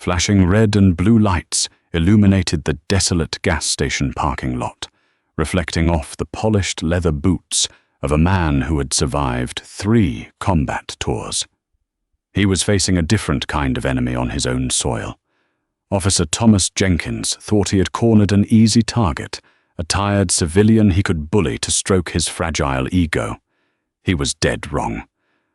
Flashing red and blue lights illuminated the desolate gas station parking lot, reflecting off the polished leather boots of a man who had survived 3 combat tours. He was facing a different kind of enemy on his own soil. Officer Thomas Jenkins thought he had cornered an easy target, a tired civilian he could bully to stroke his fragile ego. He was dead wrong.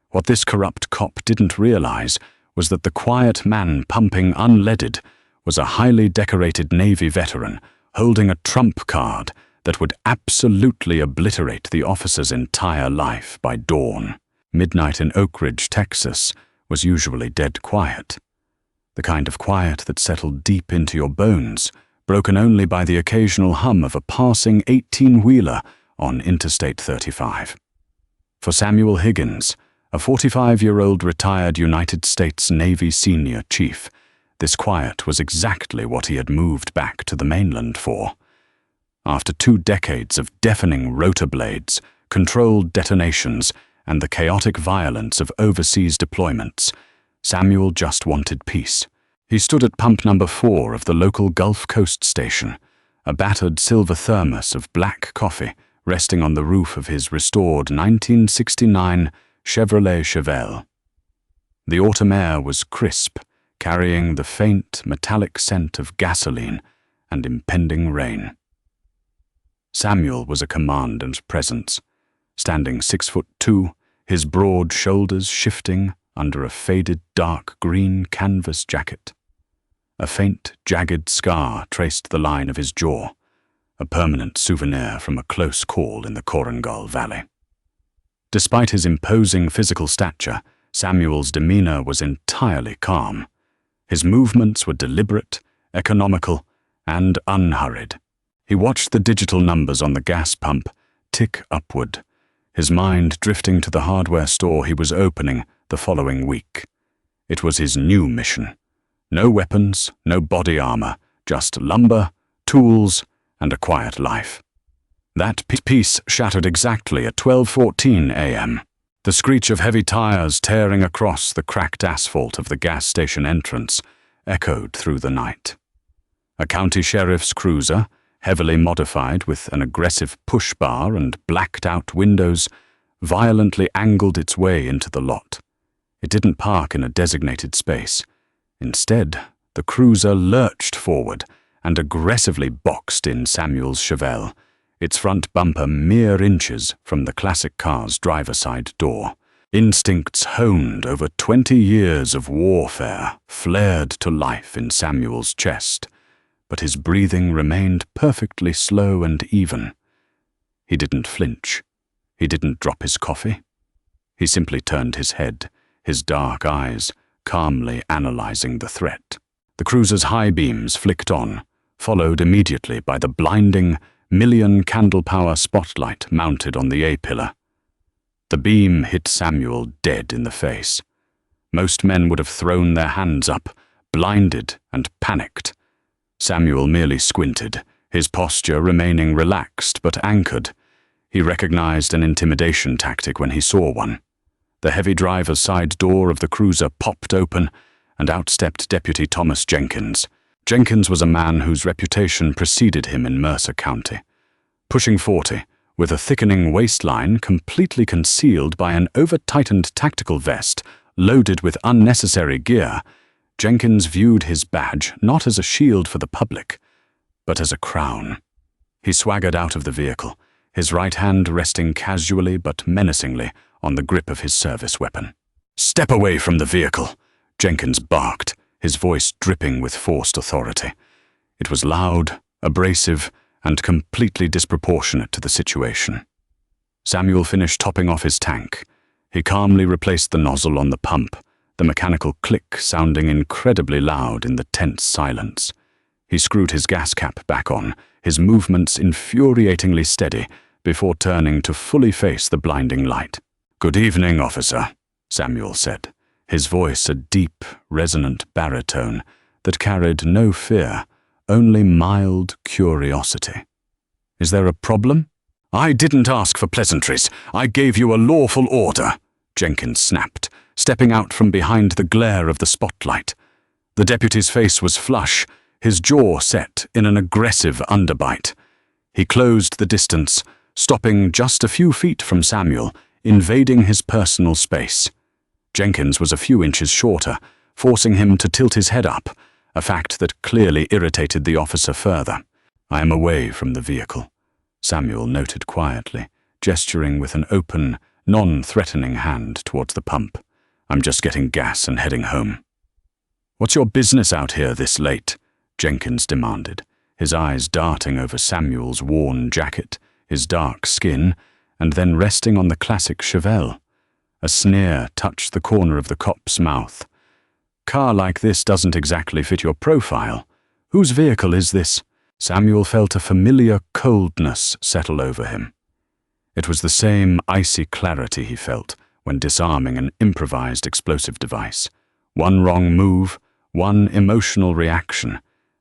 What this corrupt cop didn't realize was that the quiet man pumping unleaded was a highly decorated Navy veteran holding a trump card that would absolutely obliterate the officer's entire life by dawn. Midnight in Oak Ridge, Texas, was usually dead quiet. The kind of quiet that settled deep into your bones, broken only by the occasional hum of a passing 18-wheeler on Interstate 35. For Samuel Higgins, a 45-year-old retired United States Navy senior chief, this quiet was exactly what he had moved back to the mainland for. After 2 decades of deafening rotor blades, controlled detonations, and the chaotic violence of overseas deployments, Samuel just wanted peace. He stood at pump number 4 of the local Gulf Coast station, a battered silver thermos of black coffee resting on the roof of his restored 1969 Chevrolet Chevelle. The autumn air was crisp, carrying the faint, metallic scent of gasoline and impending rain. Samuel was a command and presence, standing 6'2", his broad shoulders shifting under a faded dark green canvas jacket. A faint, jagged scar traced the line of his jaw, a permanent souvenir from a close call in the Korengal Valley. Despite his imposing physical stature, Samuel's demeanor was entirely calm. His movements were deliberate, economical, and unhurried. He watched the digital numbers on the gas pump tick upward, his mind drifting to the hardware store he was opening the following week. It was his new mission. No weapons, no body armor, just lumber, tools, and a quiet life. That piece shattered exactly at 12:14 a.m. The screech of heavy tires tearing across the cracked asphalt of the gas station entrance echoed through the night. A county sheriff's cruiser, heavily modified with an aggressive push bar and blacked-out windows, violently angled its way into the lot. It didn't park in a designated space. Instead, the cruiser lurched forward and aggressively boxed in Samuel's Chevelle, its front bumper mere inches from the classic car's driver-side door. Instincts honed over 20 years of warfare flared to life in Samuel's chest, but his breathing remained perfectly slow and even. He didn't flinch. He didn't drop his coffee. He simply turned his head, his dark eyes calmly analyzing the threat. The cruiser's high beams flicked on, followed immediately by the blinding, million-candle-power spotlight mounted on the A-pillar. The beam hit Samuel dead in the face. Most men would have thrown their hands up, blinded and panicked. Samuel merely squinted, his posture remaining relaxed but anchored. He recognized an intimidation tactic when he saw one. The heavy driver's side door of the cruiser popped open, and out stepped Deputy Thomas Jenkins. Jenkins was a man whose reputation preceded him in Mercer County. Pushing 40, with a thickening waistline completely concealed by an over-tightened tactical vest loaded with unnecessary gear, Jenkins viewed his badge not as a shield for the public, but as a crown. He swaggered out of the vehicle, his right hand resting casually but menacingly on the grip of his service weapon. "Step away from the vehicle," Jenkins barked, his voice dripping with forced authority. It was loud, abrasive, and completely disproportionate to the situation. Samuel finished topping off his tank. He calmly replaced the nozzle on the pump, the mechanical click sounding incredibly loud in the tense silence. He screwed his gas cap back on, his movements infuriatingly steady, before turning to fully face the blinding light. "Good evening, officer," Samuel said, his voice a deep, resonant baritone that carried no fear, only mild curiosity. "Is there a problem?" "I didn't ask for pleasantries. I gave you a lawful order," Jenkins snapped, stepping out from behind the glare of the spotlight. The deputy's face was flush, his jaw set in an aggressive underbite. He closed the distance, stopping just a few feet from Samuel, invading his personal space. Jenkins was a few inches shorter, forcing him to tilt his head up, a fact that clearly irritated the officer further. "I am away from the vehicle," Samuel noted quietly, gesturing with an open, non-threatening hand towards the pump. "I'm just getting gas and heading home." "What's your business out here this late?" Jenkins demanded, his eyes darting over Samuel's worn jacket, his dark skin, and then resting on the classic Chevelle. A sneer touched the corner of the cop's mouth. "Car like this doesn't exactly fit your profile. Whose vehicle is this?" Samuel felt a familiar coldness settle over him. It was the same icy clarity he felt when disarming an improvised explosive device. One wrong move, one emotional reaction,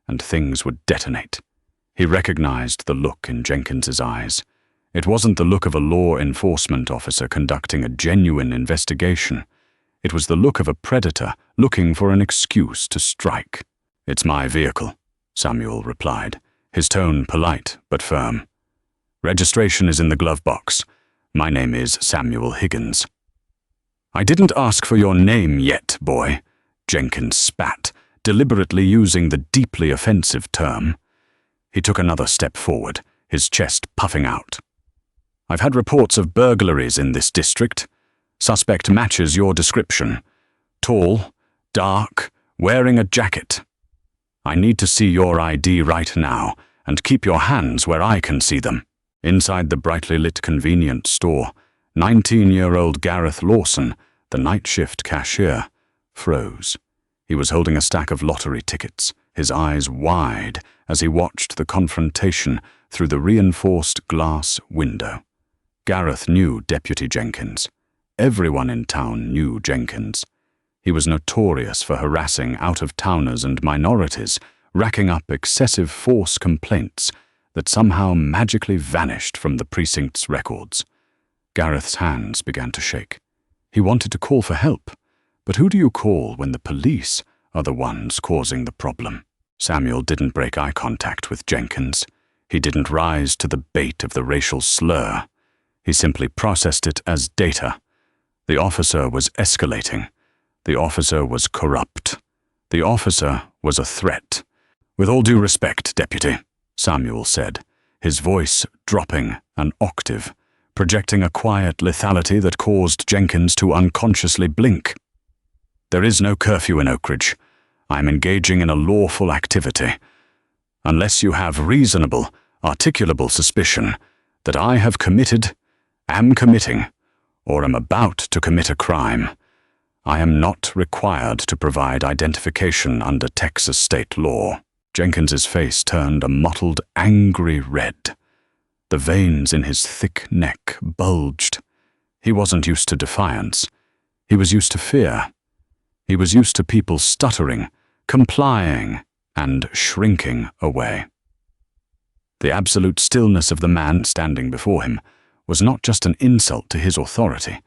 and things would detonate. He recognized the look in Jenkins's eyes. It wasn't the look of a law enforcement officer conducting a genuine investigation. It was the look of a predator looking for an excuse to strike. "It's my vehicle," Samuel replied, his tone polite but firm. "Registration is in the glove box. My name is Samuel Higgins." "I didn't ask for your name yet, boy," Jenkins spat, deliberately using the deeply offensive term. He took another step forward, his chest puffing out. "I've had reports of burglaries in this district. Suspect matches your description. Tall, dark, wearing a jacket. I need to see your ID right now, and keep your hands where I can see them." Inside the brightly lit convenience store, 19-year-old Gareth Lawson, the night shift cashier, froze. He was holding a stack of lottery tickets, his eyes wide as he watched the confrontation through the reinforced glass window. Gareth knew Deputy Jenkins. Everyone in town knew Jenkins. He was notorious for harassing out-of-towners and minorities, racking up excessive force complaints that somehow magically vanished from the precinct's records. Gareth's hands began to shake. He wanted to call for help, but who do you call when the police are the ones causing the problem? Samuel didn't break eye contact with Jenkins. He didn't rise to the bait of the racial slur. He simply processed it as data. The officer was escalating. The officer was corrupt. The officer was a threat. "With all due respect, Deputy," Samuel said, his voice dropping an octave, projecting a quiet lethality that caused Jenkins to unconsciously blink. "There is no curfew in Oak Ridge. I am engaging in a lawful activity. Unless you have reasonable, articulable suspicion that I have committed, am committing, or am about to commit a crime, I am not required to provide identification under Texas state law." Jenkins's face turned a mottled, angry red. The veins in his thick neck bulged. He wasn't used to defiance. He was used to fear. He was used to people stuttering, complying, and shrinking away. The absolute stillness of the man standing before him was not just an insult to his authority.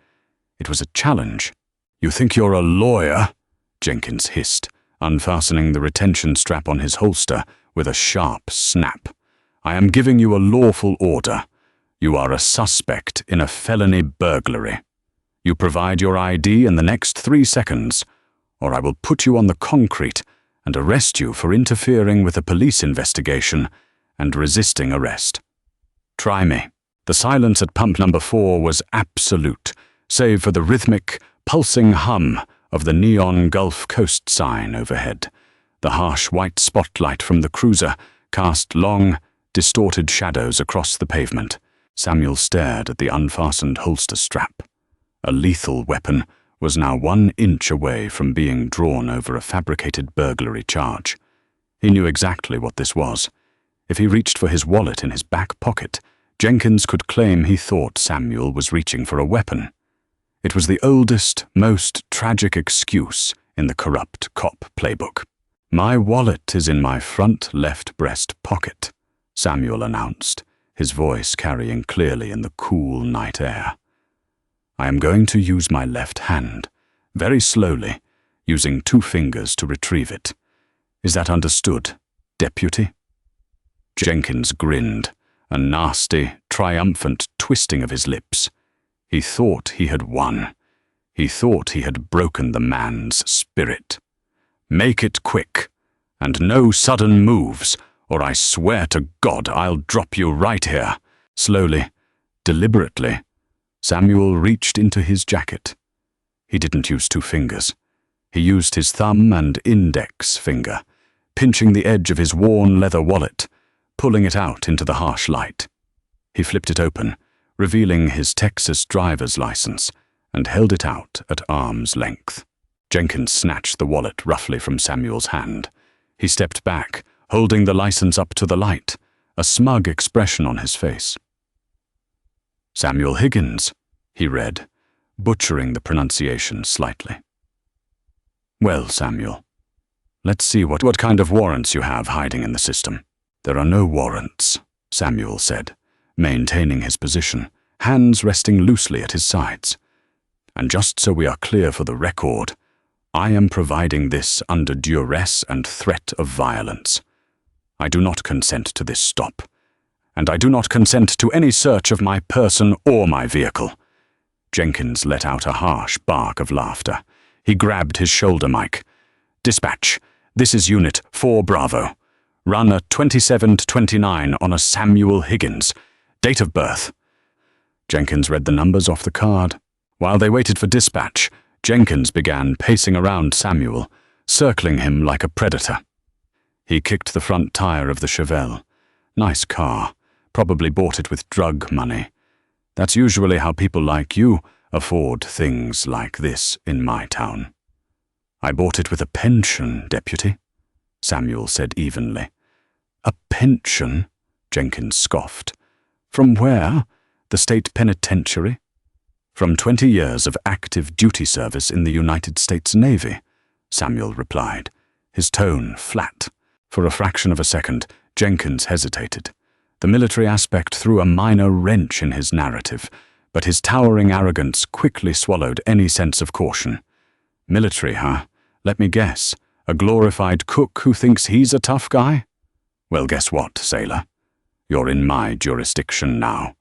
It was a challenge. "You think you're a lawyer?" Jenkins hissed, unfastening the retention strap on his holster with a sharp snap. "I am giving you a lawful order. You are a suspect in a felony burglary. You provide your ID in the next 3 seconds, or I will put you on the concrete and arrest you for interfering with a police investigation and resisting arrest. Try me." The silence at pump number 4 was absolute, save for the rhythmic, pulsing hum of the neon Gulf Coast sign overhead. The harsh white spotlight from the cruiser cast long, distorted shadows across the pavement. Samuel stared at the unfastened holster strap. A lethal weapon was now 1 inch away from being drawn over a fabricated burglary charge. He knew exactly what this was. If he reached for his wallet in his back pocket, Jenkins could claim he thought Samuel was reaching for a weapon. It was the oldest, most tragic excuse in the corrupt cop playbook. "My wallet is in my front left breast pocket," Samuel announced, his voice carrying clearly in the cool night air. "I am going to use my left hand, very slowly, using 2 fingers to retrieve it. Is that understood, deputy?" Jenkins grinned, a nasty, triumphant twisting of his lips. He thought he had won. He thought he had broken the man's spirit. "Make it quick, and no sudden moves, or I swear to God I'll drop you right here." Slowly, deliberately, Samuel reached into his jacket. He didn't use 2 fingers. He used his thumb and index finger, pinching the edge of his worn leather wallet, pulling it out into the harsh light. He flipped it open, revealing his Texas driver's license, and held it out at arm's length. Jenkins snatched the wallet roughly from Samuel's hand. He stepped back, holding the license up to the light, a smug expression on his face. "Samuel Higgins," he read, butchering the pronunciation slightly. "Well, Samuel, let's see what kind of warrants you have hiding in the system." "There are no warrants," Samuel said, maintaining his position, hands resting loosely at his sides. "And just so we are clear for the record, I am providing this under duress and threat of violence. I do not consent to this stop, and I do not consent to any search of my person or my vehicle." Jenkins let out a harsh bark of laughter. He grabbed his shoulder mic. "Dispatch, this is Unit 4 Bravo. Run a 27-29 on a Samuel Higgins. Date of birth." Jenkins read the numbers off the card. While they waited for dispatch, Jenkins began pacing around Samuel, circling him like a predator. He kicked the front tire of the Chevelle. Nice car. Probably bought it with drug money. That's usually how people like you afford things like this in my town. "I bought it with a pension, deputy," Samuel said evenly. "A pension?" Jenkins scoffed. "From where? The state penitentiary?" "From 20 years of active duty service in the United States Navy," Samuel replied, his tone flat. For a fraction of a second, Jenkins hesitated. The military aspect threw a minor wrench in his narrative, but his towering arrogance quickly swallowed any sense of caution. "Military, huh? Let me guess. A glorified cook who thinks he's a tough guy? Well, guess what, sailor? You're in my jurisdiction now.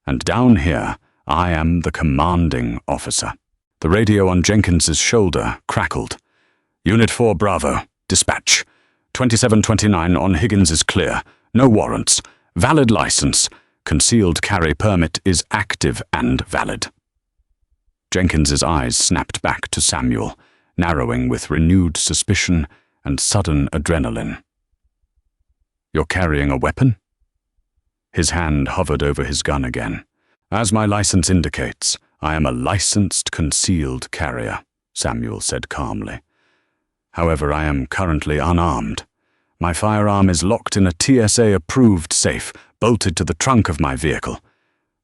And down here, I am the commanding officer." The radio on Jenkins's shoulder crackled. "Unit 4 Bravo, dispatch. 2729 on Higgins is clear. No warrants. Valid license. Concealed carry permit is active and valid." Jenkins's eyes snapped back to Samuel, narrowing with renewed suspicion and sudden adrenaline. "You're carrying a weapon?" His hand hovered over his gun again. "As my license indicates, I am a licensed concealed carrier," Samuel said calmly. "However, I am currently unarmed. My firearm is locked in a TSA-approved safe, bolted to the trunk of my vehicle.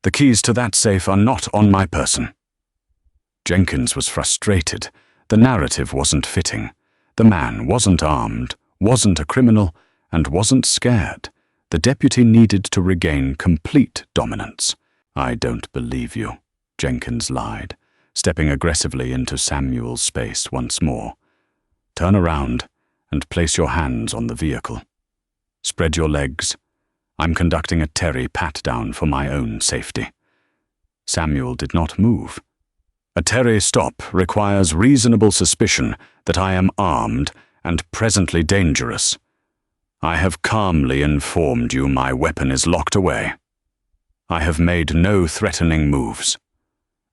The keys to that safe are not on my person." Jenkins was frustrated. The narrative wasn't fitting. The man wasn't armed, wasn't a criminal, and wasn't scared. The deputy needed to regain complete dominance. "I don't believe you," Jenkins lied, stepping aggressively into Samuel's space once more. "Turn around and place your hands on the vehicle. Spread your legs. I'm conducting a Terry pat-down for my own safety." Samuel did not move. "A Terry stop requires reasonable suspicion that I am armed and presently dangerous. I have calmly informed you my weapon is locked away. I have made no threatening moves.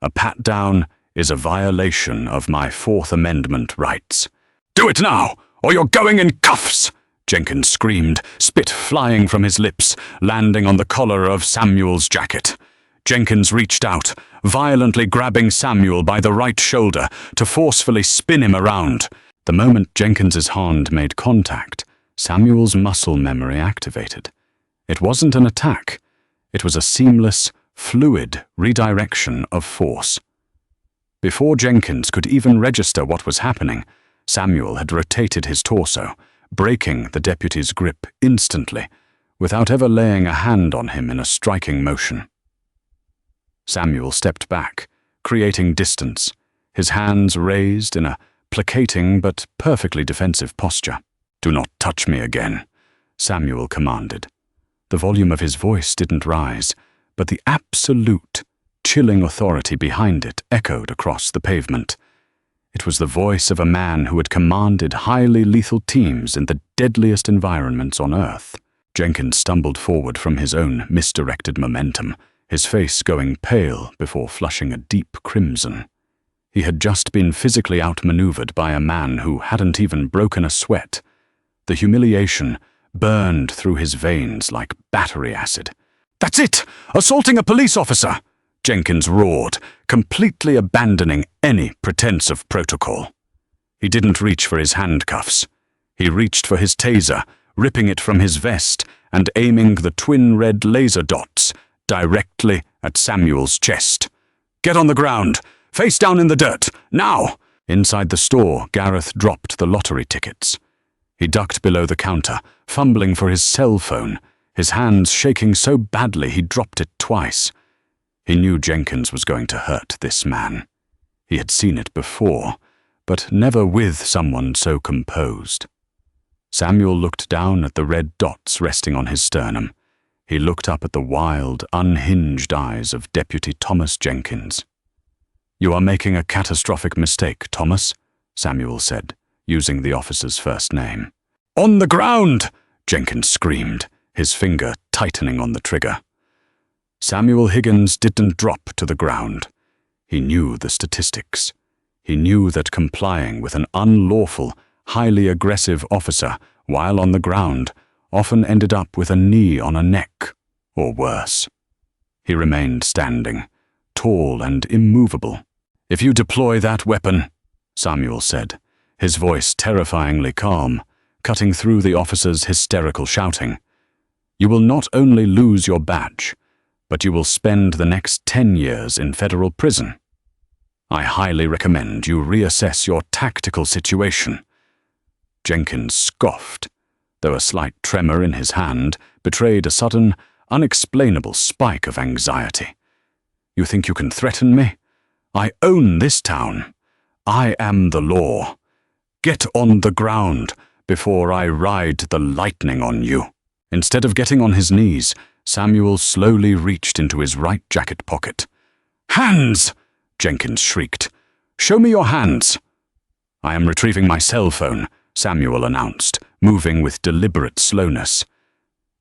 A pat-down is a violation of my Fourth Amendment rights." "Do it now, or you're going in cuffs!" Jenkins screamed, spit flying from his lips, landing on the collar of Samuel's jacket. Jenkins reached out, violently grabbing Samuel by the right shoulder to forcefully spin him around. The moment Jenkins's hand made contact, Samuel's muscle memory activated. It wasn't an attack. It was a seamless, fluid redirection of force. Before Jenkins could even register what was happening, Samuel had rotated his torso, breaking the deputy's grip instantly, without ever laying a hand on him in a striking motion. Samuel stepped back, creating distance, his hands raised in a placating but perfectly defensive posture. "Do not touch me again," Samuel commanded. The volume of his voice didn't rise, but the absolute, chilling authority behind it echoed across the pavement. It was the voice of a man who had commanded highly lethal teams in the deadliest environments on Earth. Jenkins stumbled forward from his own misdirected momentum, his face going pale before flushing a deep crimson. He had just been physically outmaneuvered by a man who hadn't even broken a sweat. The humiliation burned through his veins like battery acid. "That's it! Assaulting a police officer!" Jenkins roared, completely abandoning any pretense of protocol. He didn't reach for his handcuffs. He reached for his taser, ripping it from his vest and aiming the twin red laser dots directly at Samuel's chest. "Get on the ground! Face down in the dirt! Now!" Inside the store, Gareth dropped the lottery tickets. He ducked below the counter, fumbling for his cell phone, his hands shaking so badly he dropped it twice. He knew Jenkins was going to hurt this man. He had seen it before, but never with someone so composed. Samuel looked down at the red dots resting on his sternum. He looked up at the wild, unhinged eyes of Deputy Thomas Jenkins. "You are making a catastrophic mistake, Thomas," Samuel said, using the officer's first name. "On the ground!" Jenkins screamed, his finger tightening on the trigger. Samuel Higgins didn't drop to the ground. He knew the statistics. He knew that complying with an unlawful, highly aggressive officer while on the ground often ended up with a knee on a neck, or worse. He remained standing, tall and immovable. "If you deploy that weapon," Samuel said, his voice terrifyingly calm, cutting through the officer's hysterical shouting, "you will not only lose your badge, but you will spend the next 10 years in federal prison. I highly recommend you reassess your tactical situation." Jenkins scoffed, though a slight tremor in his hand betrayed a sudden, unexplainable spike of anxiety. "You think you can threaten me? I own this town. I am the law. Get on the ground before I ride the lightning on you." Instead of getting on his knees, Samuel slowly reached into his right jacket pocket. "Hands!" Jenkins shrieked. "Show me your hands." "I am retrieving my cell phone," Samuel announced, moving with deliberate slowness.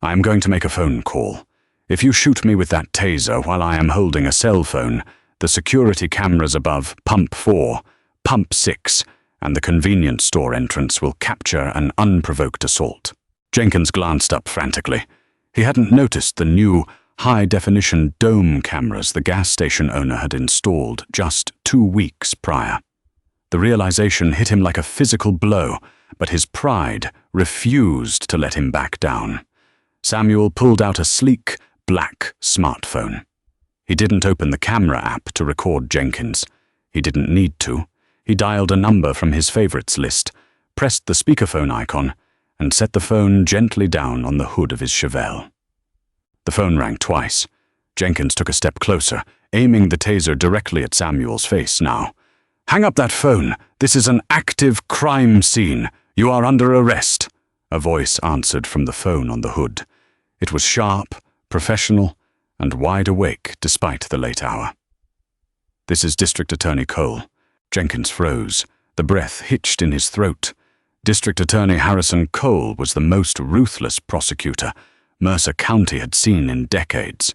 "I am going to make a phone call. If you shoot me with that taser while I am holding a cell phone, the security cameras above Pump 4, Pump 6, and the convenience store entrance will capture an unprovoked assault." Jenkins glanced up frantically. He hadn't noticed the new, high-definition dome cameras the gas station owner had installed just 2 weeks prior. The realization hit him like a physical blow, but his pride refused to let him back down. Samuel pulled out a sleek, black smartphone. He didn't open the camera app to record Jenkins. He didn't need to. He dialed a number from his favorites list, pressed the speakerphone icon, and set the phone gently down on the hood of his Chevelle. The phone rang twice. Jenkins took a step closer, aiming the taser directly at Samuel's face now. "Hang up that phone. This is an active crime scene. You are under arrest," a voice answered from the phone on the hood. It was sharp, professional, and wide awake despite the late hour. "This is District Attorney Cole." Jenkins froze, the breath hitched in his throat. District Attorney Harrison Cole was the most ruthless prosecutor Mercer County had seen in decades.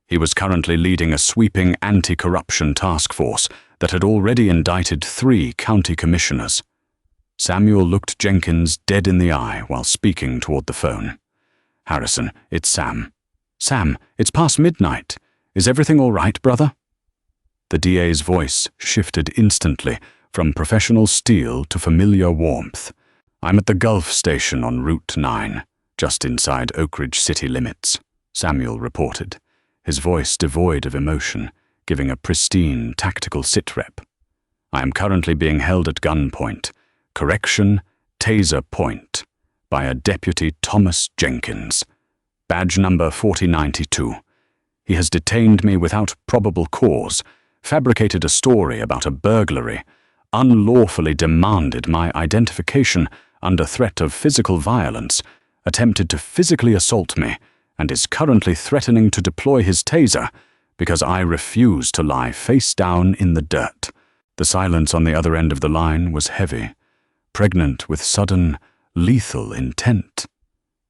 He was currently leading a sweeping anti-corruption task force that had already indicted 3 county commissioners. Samuel looked Jenkins dead in the eye while speaking toward the phone. "Harrison, it's Sam." "Sam, it's past midnight. Is everything all right, brother?" The DA's voice shifted instantly from professional steel to familiar warmth. "I'm at the Gulf Station on Route 9, just inside Oak Ridge city limits," Samuel reported, his voice devoid of emotion, giving a pristine tactical sitrep. "I am currently being held at gunpoint, correction, taser point, by a Deputy Thomas Jenkins, badge number 4092. He has detained me without probable cause, fabricated a story about a burglary, unlawfully demanded my identification under threat of physical violence, attempted to physically assault me and is currently threatening to deploy his taser because I refuse to lie face down in the dirt. The silence on the other end of the line was heavy, pregnant with sudden, lethal intent.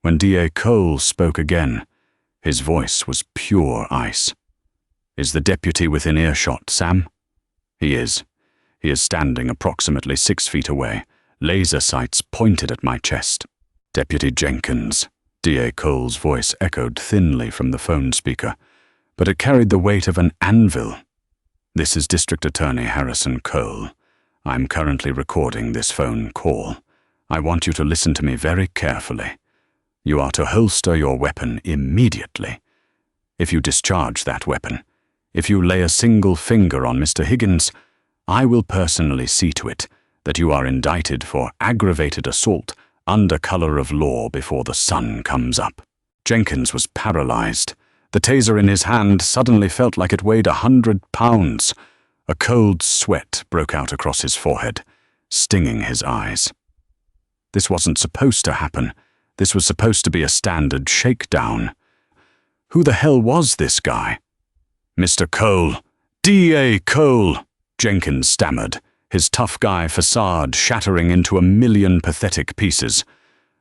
When D.A. Cole spoke again, his voice was pure ice. "Is the deputy within earshot, Sam?" "He is. He is standing approximately 6 feet away, laser sights pointed at my chest." "Deputy Jenkins," D.A. Cole's voice echoed thinly from the phone speaker, but it carried the weight of an anvil. "This is District Attorney Harrison Cole. I'm currently recording this phone call. I want you to listen to me very carefully. You are to holster your weapon immediately. If you discharge that weapon, if you lay a single finger on Mr. Higgins, I will personally see to it that you are indicted for aggravated assault under color of law before the sun comes up." Jenkins was paralyzed. The taser in his hand suddenly felt like it weighed 100 pounds. A cold sweat broke out across his forehead, stinging his eyes. This wasn't supposed to happen. This was supposed to be a standard shakedown. Who the hell was this guy? "Mr. Cole, D.A. Cole," Jenkins stammered, his tough guy facade shattering into a million pathetic pieces.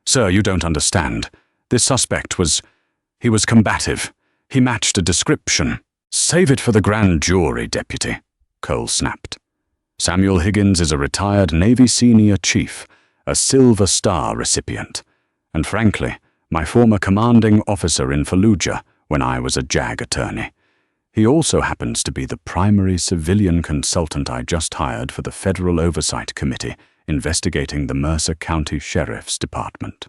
"Sir, you don't understand. This suspect he was combative. He matched a description." "Save it for the grand jury, deputy," Cole snapped. "Samuel Higgins is a retired Navy senior chief, a Silver Star recipient, and frankly, my former commanding officer in Fallujah when I was a JAG attorney. He also happens to be the primary civilian consultant I just hired for the Federal Oversight Committee investigating the Mercer County Sheriff's Department."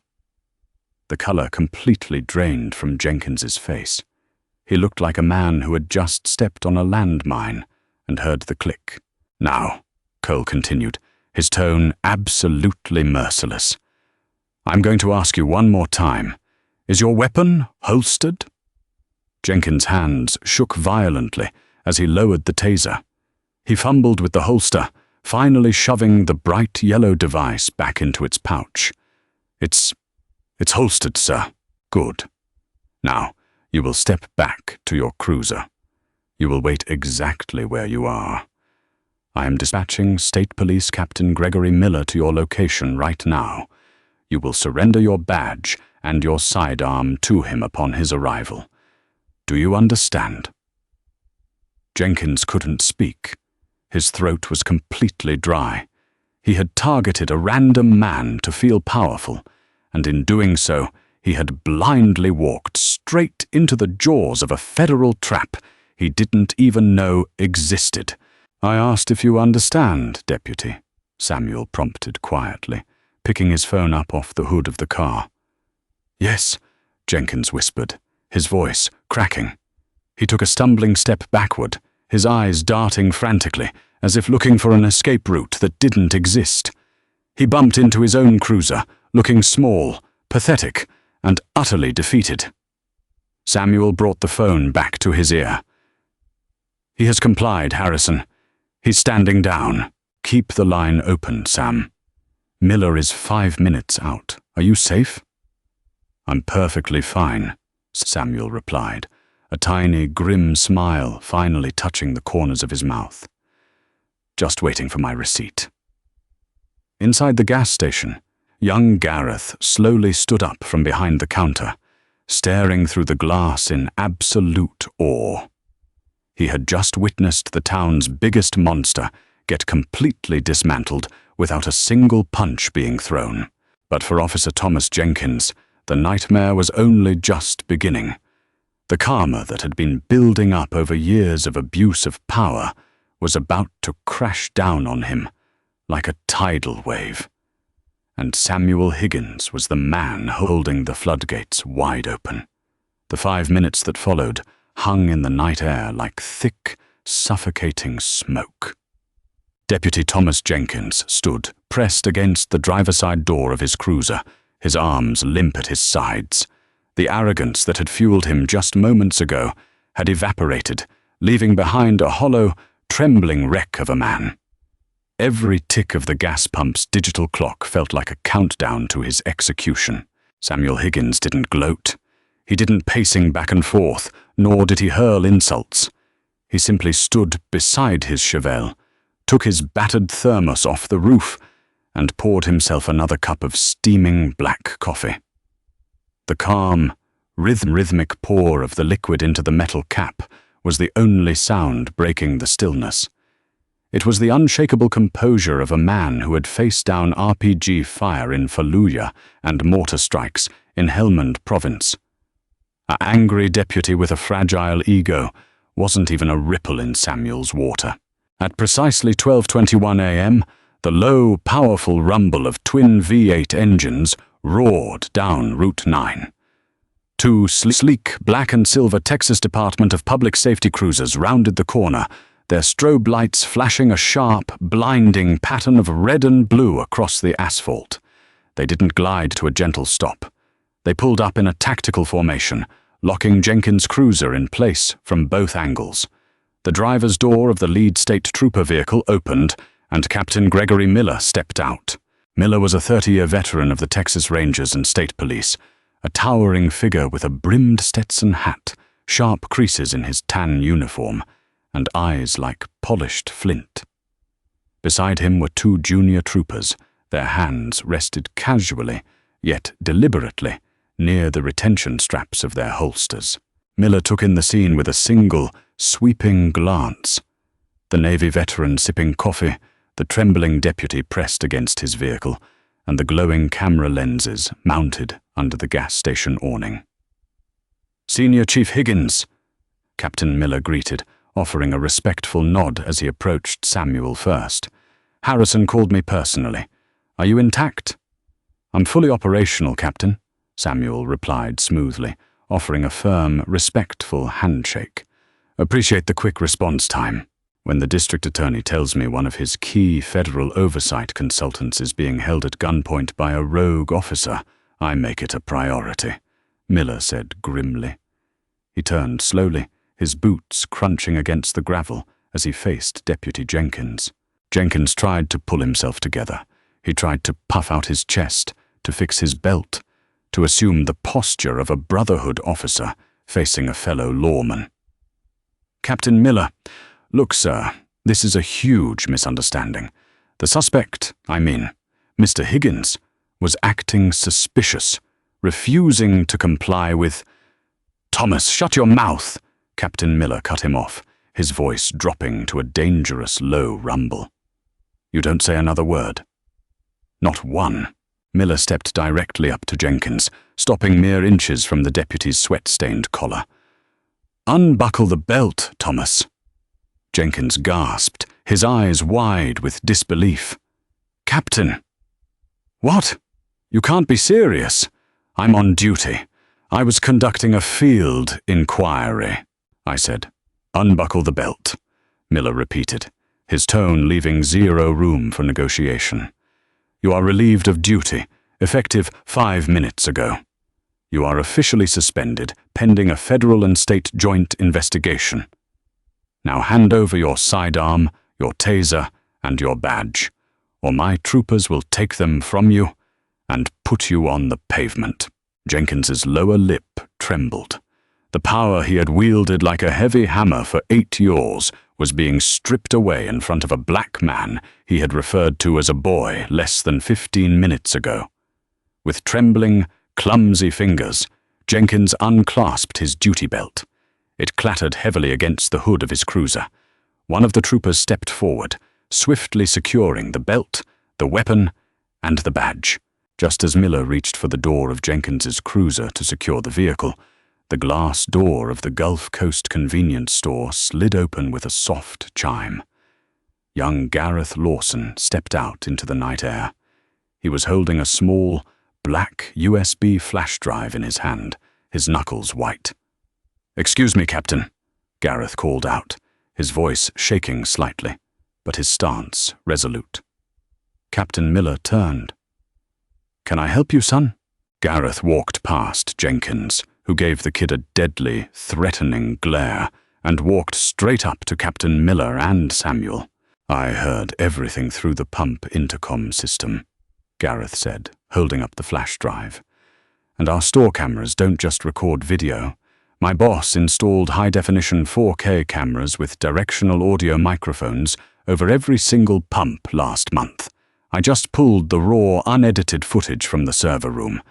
The color completely drained from Jenkins's face. He looked like a man who had just stepped on a landmine and heard the click. "Now," Cole continued, his tone absolutely merciless, "I'm going to ask you one more time. Is your weapon holstered?" Jenkins' hands shook violently as he lowered the taser. He fumbled with the holster, finally shoving the bright yellow device back into its pouch. It's holstered, sir." "Good. Now, you will step back to your cruiser. You will wait exactly where you are. I am dispatching State Police Captain Gregory Miller to your location right now. You will surrender your badge and your sidearm to him upon his arrival. Do you understand?" Jenkins couldn't speak. His throat was completely dry. He had targeted a random man to feel powerful, and in doing so, he had blindly walked straight into the jaws of a federal trap he didn't even know existed. "I asked if you understand, Deputy," Samuel prompted quietly, picking his phone up off the hood of the car. "Yes," Jenkins whispered, his voice cracking. He took a stumbling step backward, his eyes darting frantically, as if looking for an escape route that didn't exist. He bumped into his own cruiser, looking small, pathetic, and utterly defeated. Samuel brought the phone back to his ear. "He has complied, Harrison. He's standing down. Keep the line open, Sam. Miller is 5 minutes out. Are you safe?" "I'm perfectly fine," Samuel replied, a tiny, grim smile finally touching the corners of his mouth. "Just waiting for my receipt." Inside the gas station, young Gareth slowly stood up from behind the counter, staring through the glass in absolute awe. He had just witnessed the town's biggest monster get completely dismantled without a single punch being thrown. But for Officer Thomas Jenkins, the nightmare was only just beginning. The karma that had been building up over years of abuse of power was about to crash down on him like a tidal wave. And Samuel Higgins was the man holding the floodgates wide open. The 5 minutes that followed hung in the night air like thick, suffocating smoke. Deputy Thomas Jenkins stood pressed against the driver's side door of his cruiser, his arms limp at his sides. The arrogance that had fueled him just moments ago had evaporated, leaving behind a hollow, trembling wreck of a man. Every tick of the gas pump's digital clock felt like a countdown to his execution. Samuel Higgins didn't gloat. He didn't pacing back and forth, nor did he hurl insults. He simply stood beside his Chevelle, took his battered thermos off the roof, and poured himself another cup of steaming black coffee. The calm, rhythmic pour of the liquid into the metal cap was the only sound breaking the stillness. It was the unshakable composure of a man who had faced down RPG fire in Fallujah and mortar strikes in Helmand province. An angry deputy with a fragile ego wasn't even a ripple in Samuel's water. At precisely 12:21 a.m., the low, powerful rumble of twin V8 engines roared down Route 9. Two sleek black and silver Texas Department of Public Safety cruisers rounded the corner, their strobe lights flashing a sharp, blinding pattern of red and blue across the asphalt. They didn't glide to a gentle stop. They pulled up in a tactical formation, locking Jenkins' cruiser in place from both angles. The driver's door of the lead state trooper vehicle opened, and Captain Gregory Miller stepped out. Miller was a 30-year veteran of the Texas Rangers and State Police, a towering figure with a brimmed Stetson hat, sharp creases in his tan uniform, and eyes like polished flint. Beside him were two junior troopers, their hands rested casually, yet deliberately, near the retention straps of their holsters. Miller took in the scene with a single, sweeping glance. The Navy veteran sipping coffee, the trembling deputy pressed against his vehicle, and the glowing camera lenses mounted under the gas station awning. "Senior Chief Higgins," Captain Miller greeted, offering a respectful nod as he approached Samuel first. "Harrison called me personally. Are you intact?" "I'm fully operational, Captain," Samuel replied smoothly, offering a firm, respectful handshake. "Appreciate the quick response time. When the district attorney tells me one of his key federal oversight consultants is being held at gunpoint by a rogue officer, I make it a priority," Miller said grimly. He turned slowly, his boots crunching against the gravel as he faced Deputy Jenkins. Jenkins tried to pull himself together. He tried to puff out his chest, to fix his belt, to assume the posture of a Brotherhood officer facing a fellow lawman. "Captain Miller, look, sir, this is a huge misunderstanding. The suspect, Mr. Higgins, was acting suspicious, refusing to comply with—" "Thomas, shut your mouth!" Captain Miller cut him off, his voice dropping to a dangerous low rumble. "You don't say another word." "Not one." Miller stepped directly up to Jenkins, stopping mere inches from the deputy's sweat-stained collar. "Unbuckle the belt, Thomas." Jenkins gasped, his eyes wide with disbelief. "Captain!" "What? You can't be serious. I'm on duty. I was conducting a field inquiry," I said. "Unbuckle the belt," Miller repeated, his tone leaving zero room for negotiation. "You are relieved of duty, effective 5 minutes ago. You are officially suspended, pending a federal and state joint investigation. Now hand over your sidearm, your taser, and your badge, or my troopers will take them from you and put you on the pavement." Jenkins's lower lip trembled. The power he had wielded like a heavy hammer for 8 years was being stripped away in front of a black man he had referred to as a boy less than 15 minutes ago. With trembling, clumsy fingers, Jenkins unclasped his duty belt. It clattered heavily against the hood of his cruiser. One of the troopers stepped forward, swiftly securing the belt, the weapon, and the badge. Just as Miller reached for the door of Jenkins's cruiser to secure the vehicle, the glass door of the Gulf Coast convenience store slid open with a soft chime. Young Gareth Lawson stepped out into the night air. He was holding a small, black USB flash drive in his hand, his knuckles white. "Excuse me, Captain," Gareth called out, his voice shaking slightly, but his stance resolute. Captain Miller turned. "Can I help you, son?" Gareth walked past Jenkins, who gave the kid a deadly, threatening glare, and walked straight up to Captain Miller and Samuel. I heard everything through the pump intercom system, Gareth said, holding up the flash drive. And our store cameras don't just record video. My boss installed high-definition 4K cameras with directional audio microphones over every single pump last month. I just pulled the raw, unedited footage from the server room.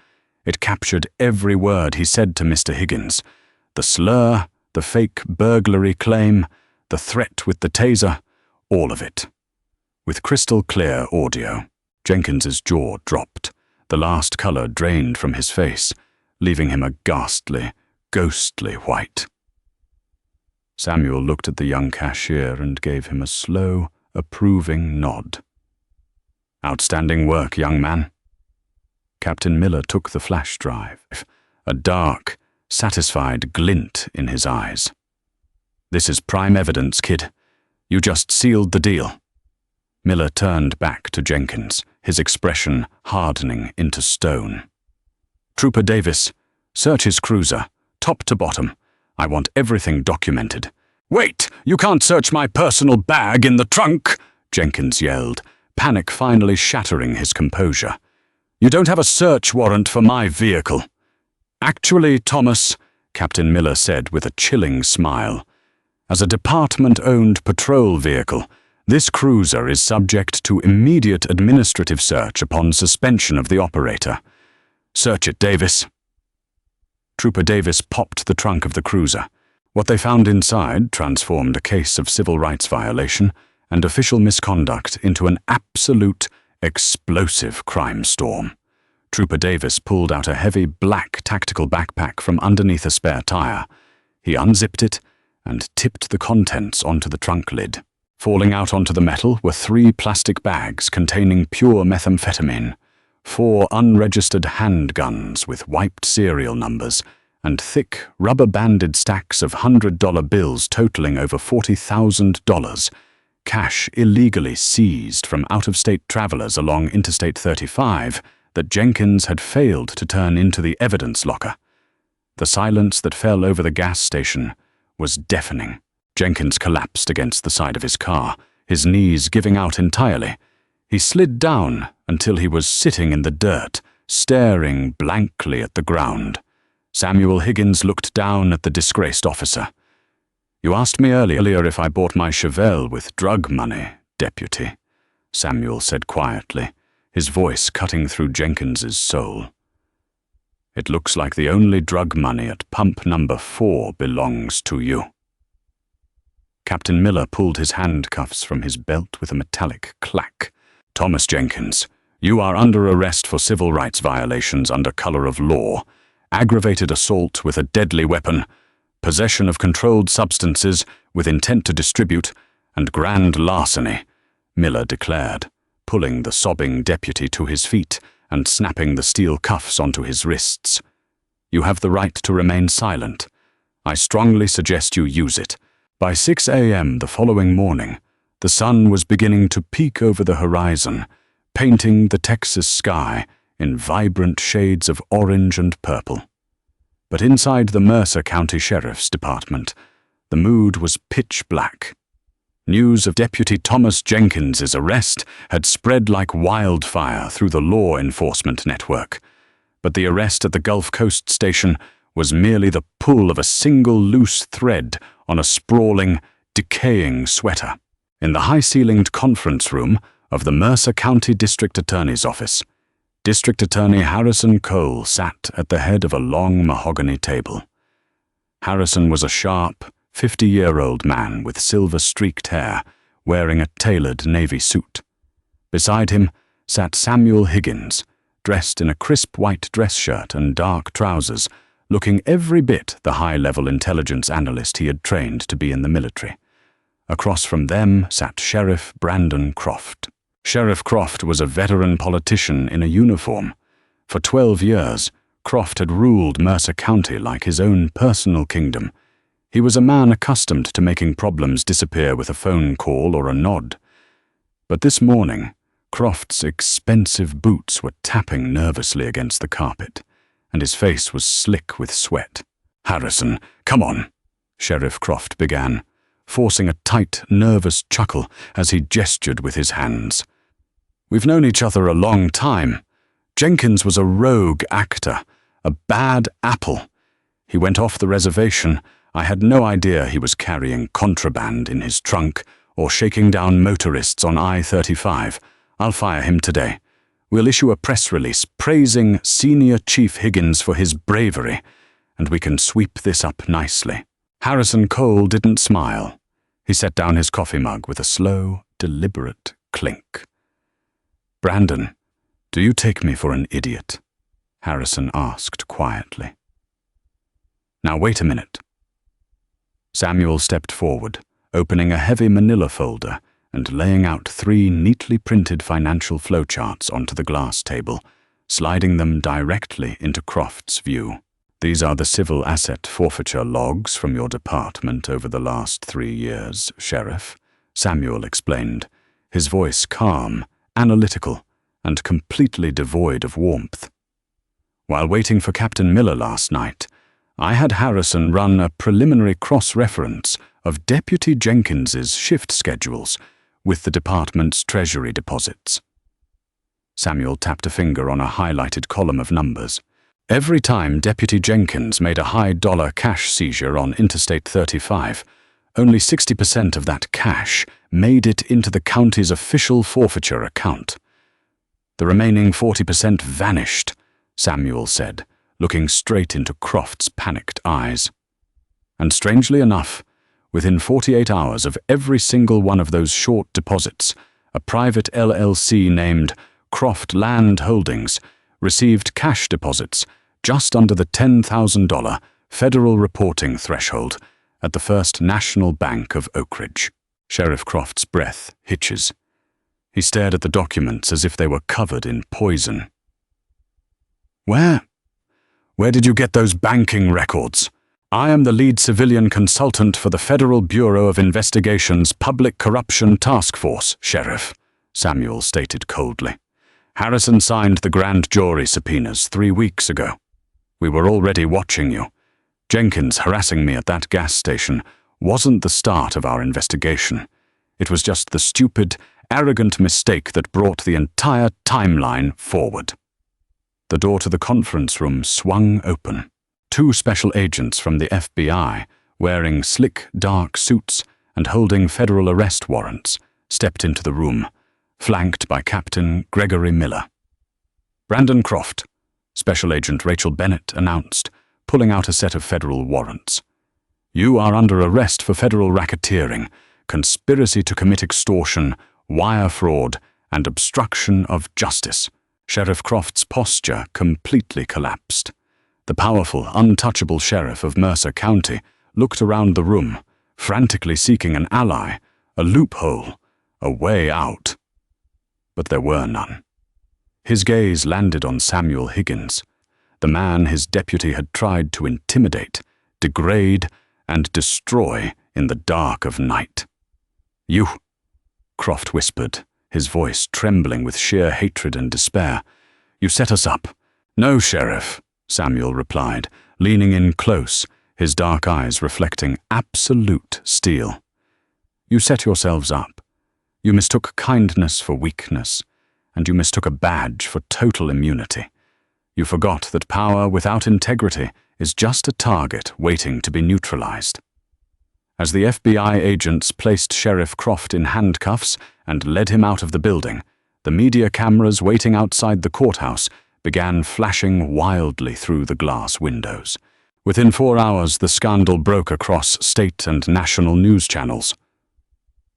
It captured every word he said to Mr. Higgins. The slur, the fake burglary claim, the threat with the taser, all of it. With crystal clear audio, Jenkins's jaw dropped. The last color drained from his face, leaving him a ghastly, ghostly white. Samuel looked at the young cashier and gave him a slow, approving nod. Outstanding work, young man. Captain Miller took the flash drive, a dark, satisfied glint in his eyes. This is prime evidence, kid. You just sealed the deal. Miller turned back to Jenkins, his expression hardening into stone. Trooper Davis, search his cruiser, top to bottom. I want everything documented. Wait! You can't search my personal bag in the trunk! Jenkins yelled, panic finally shattering his composure. You don't have a search warrant for my vehicle. Actually, Thomas, Captain Miller said with a chilling smile, as a department-owned patrol vehicle, this cruiser is subject to immediate administrative search upon suspension of the operator. Search it, Davis. Trooper Davis popped the trunk of the cruiser. What they found inside transformed a case of civil rights violation and official misconduct into an absolute, explosive crime storm. Trooper Davis pulled out a heavy black tactical backpack from underneath a spare tire. He unzipped it and tipped the contents onto the trunk lid. Falling out onto the metal were 3 plastic bags containing pure methamphetamine, 4 unregistered handguns with wiped serial numbers, and thick, rubber-banded stacks of $100 bills totaling over $40,000, cash illegally seized from out-of-state travelers along Interstate 35 that Jenkins had failed to turn into the evidence locker. The silence that fell over the gas station was deafening. Jenkins collapsed against the side of his car, his knees giving out entirely. He slid down until he was sitting in the dirt, staring blankly at the ground. Samuel Higgins looked down at the disgraced officer. You asked me earlier if I bought my Chevelle with drug money, Deputy, Samuel said quietly, his voice cutting through Jenkins's soul. It looks like the only drug money at pump number 4 belongs to you. Captain Miller pulled his handcuffs from his belt with a metallic clack. Thomas Jenkins, you are under arrest for civil rights violations under color of law, aggravated assault with a deadly weapon, possession of controlled substances with intent to distribute, and grand larceny, Miller declared, pulling the sobbing deputy to his feet and snapping the steel cuffs onto his wrists. You have the right to remain silent. I strongly suggest you use it. By 6 a.m. the following morning, the sun was beginning to peek over the horizon, painting the Texas sky in vibrant shades of orange and purple. But inside the Mercer County Sheriff's Department, the mood was pitch black. News of Deputy Thomas Jenkins's arrest had spread like wildfire through the law enforcement network, but the arrest at the Gulf Coast station was merely the pull of a single loose thread on a sprawling, decaying sweater. In the high-ceilinged conference room of the Mercer County District Attorney's office, District Attorney Harrison Cole sat at the head of a long mahogany table. Harrison was a sharp, 50-year-old man with silver-streaked hair, wearing a tailored navy suit. Beside him sat Samuel Higgins, dressed in a crisp white dress shirt and dark trousers, looking every bit the high-level intelligence analyst he had trained to be in the military. Across from them sat Sheriff Brandon Croft. Sheriff Croft was a veteran politician in a uniform. For 12 years, Croft had ruled Mercer County like his own personal kingdom. He was a man accustomed to making problems disappear with a phone call or a nod. But this morning, Croft's expensive boots were tapping nervously against the carpet, and his face was slick with sweat. "Harrison, come on," Sheriff Croft began, forcing a tight, nervous chuckle as he gestured with his hands. "We've known each other a long time. Jenkins was a rogue actor, a bad apple. He went off the reservation. I had no idea he was carrying contraband in his trunk or shaking down motorists on I-35. I'll fire him today. We'll issue a press release praising Senior Chief Higgins for his bravery, and we can sweep this up nicely." Harrison Cole didn't smile. He set down his coffee mug with a slow, deliberate clink. "Brandon, do you take me for an idiot?" Harrison asked quietly. "Now wait a minute." Samuel stepped forward, opening a heavy manila folder and laying out 3 neatly printed financial flowcharts onto the glass table, sliding them directly into Croft's view. "These are the civil asset forfeiture logs from your department over the last 3 years, Sheriff," Samuel explained, his voice calm, analytical, and completely devoid of warmth. "While waiting for Captain Miller last night, I had Harrison run a preliminary cross-reference of Deputy Jenkins's shift schedules with the department's treasury deposits." Samuel tapped a finger on a highlighted column of numbers. "Every time Deputy Jenkins made a high-dollar cash seizure on Interstate 35, only 60% of that cash made it into the county's official forfeiture account. The remaining 40% vanished," Samuel said, looking straight into Croft's panicked eyes. "And strangely enough, within 48 hours of every single one of those short deposits, a private LLC named Croft Land Holdings received cash deposits just under the $10,000 federal reporting threshold at the First National Bank of Oak Ridge." Sheriff Croft's breath hitches. He stared at the documents as if they were covered in poison. Where did you get those banking records? I am the lead civilian consultant for the Federal Bureau of Investigation's Public Corruption Task Force, Sheriff," Samuel stated coldly. "Harrison signed the grand jury subpoenas 3 weeks ago. We were already watching you. Jenkins harassing me at that gas station wasn't the start of our investigation. It was just the stupid, arrogant mistake that brought the entire timeline forward." The door to the conference room swung open. 2 special agents from the FBI, wearing slick, dark suits and holding federal arrest warrants, stepped into the room, flanked by Captain Gregory Miller. "Brandon Croft," Special Agent Rachel Bennett announced, pulling out a set of federal warrants. "You are under arrest for federal racketeering, conspiracy to commit extortion, wire fraud, and obstruction of justice." Sheriff Croft's posture completely collapsed. The powerful, untouchable sheriff of Mercer County looked around the room, frantically seeking an ally, a loophole, a way out. But there were none. His gaze landed on Samuel Higgins, the man his deputy had tried to intimidate, degrade, and destroy in the dark of night. "You," Croft whispered, his voice trembling with sheer hatred and despair. "You set us up." "No, Sheriff," Samuel replied, leaning in close, his dark eyes reflecting absolute steel. "You set yourselves up. You mistook kindness for weakness, and you mistook a badge for total immunity. You forgot that power without integrity is just a target waiting to be neutralized." As the FBI agents placed Sheriff Croft in handcuffs and led him out of the building, the media cameras waiting outside the courthouse began flashing wildly through the glass windows. Within 4 hours, the scandal broke across state and national news channels.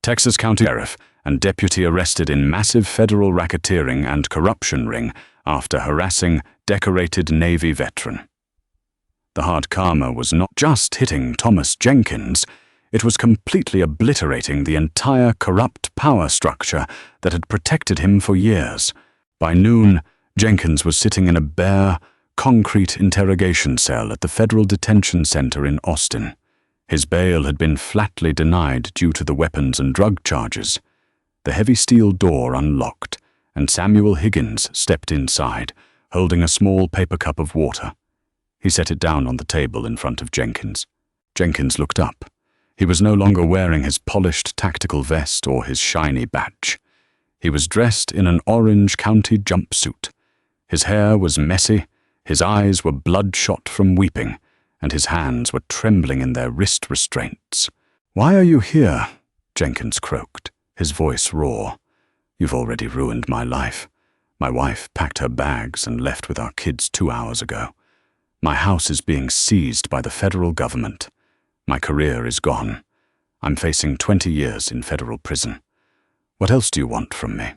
Texas County Sheriff and deputy arrested in massive federal racketeering and corruption ring after harassing decorated Navy veteran. The hard karma was not just hitting Thomas Jenkins, it was completely obliterating the entire corrupt power structure that had protected him for years. By noon, Jenkins was sitting in a bare, concrete interrogation cell at the Federal Detention Center in Austin. His bail had been flatly denied due to the weapons and drug charges. The heavy steel door unlocked, and Samuel Higgins stepped inside, holding a small paper cup of water. He set it down on the table in front of Jenkins. Jenkins looked up, He was no longer wearing his polished tactical vest or his shiny badge. He was dressed in an Orange County jumpsuit. His hair was messy, his eyes were bloodshot from weeping, and his hands were trembling in their wrist restraints. "Why are you here?" Jenkins croaked, his voice raw. "You've already ruined my life. My wife packed her bags and left with our kids 2 hours ago. My house is being seized by the federal government. My career is gone. I'm facing 20 years in federal prison. What else do you want from me?"